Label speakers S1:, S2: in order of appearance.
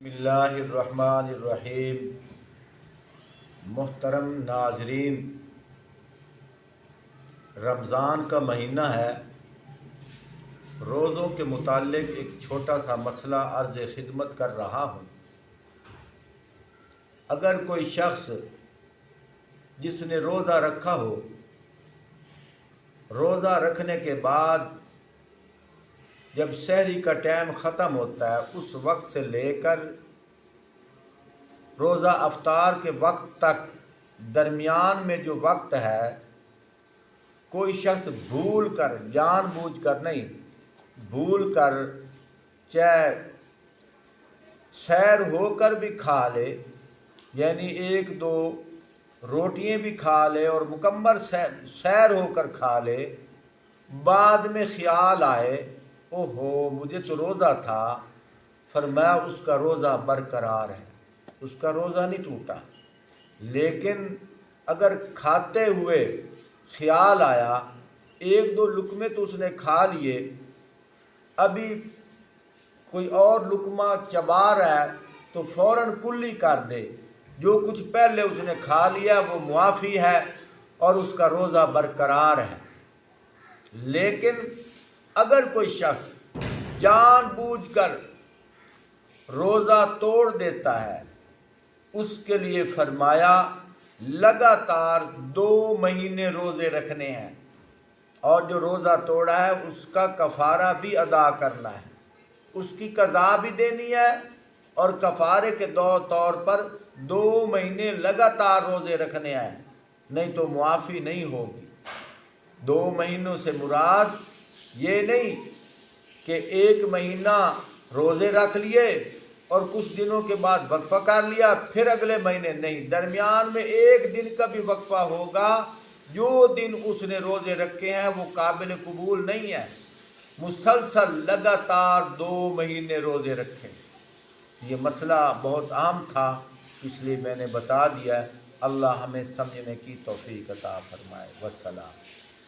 S1: بسم اللہ الرحمن الرحیم۔ محترم ناظرین، رمضان کا مہینہ ہے۔ روزوں کے متعلق ایک چھوٹا سا مسئلہ عرض خدمت کر رہا ہوں۔ اگر کوئی شخص جس نے روزہ رکھا ہو، روزہ رکھنے کے بعد جب سحری کا ٹائم ختم ہوتا ہے، اس وقت سے لے کر روزہ افطار کے وقت تک درمیان میں جو وقت ہے، کوئی شخص بھول کر، جان بوجھ کر نہیں، بھول کر چاہے سیر ہو کر بھی کھا لے، یعنی ایک دو روٹیاں بھی کھا لے اور مکمل سیر ہو کر کھا لے، بعد میں خیال آئے اوہو مجھے تو روزہ تھا، فرمایا اس کا روزہ برقرار ہے، اس کا روزہ نہیں ٹوٹا۔ لیکن اگر کھاتے ہوئے خیال آیا، ایک دو لقمے تو اس نے کھا لیے، ابھی کوئی اور لقمہ چبا رہا ہے تو فوراً کلی کر دے، جو کچھ پہلے اس نے کھا لیا وہ معافی ہے اور اس کا روزہ برقرار ہے۔ لیکن اگر کوئی شخص جان بوجھ کر روزہ توڑ دیتا ہے، اس کے لیے فرمایا لگاتار 2 مہینے روزے رکھنے ہیں، اور جو روزہ توڑا ہے اس کا کفارہ بھی ادا کرنا ہے، اس کی قضا بھی دینی ہے، اور کفارے کے طور پر 2 مہینے لگاتار روزے رکھنے ہیں، نہیں تو معافی نہیں ہوگی۔ 2 مہینوں سے مراد یہ نہیں کہ 1 مہینہ روزے رکھ لیے اور کچھ دنوں کے بعد وقفہ کر لیا پھر اگلے مہینے نہیں، درمیان میں 1 دن کا بھی وقفہ ہوگا۔ جو دن اس نے روزے رکھے ہیں وہ قابل قبول نہیں ہے، مسلسل لگاتار 2 مہینے روزے رکھیں۔ یہ مسئلہ بہت عام تھا، اس لیے میں نے بتا دیا۔ اللہ ہمیں سمجھنے کی توفیق عطا فرمائے۔ والسلام۔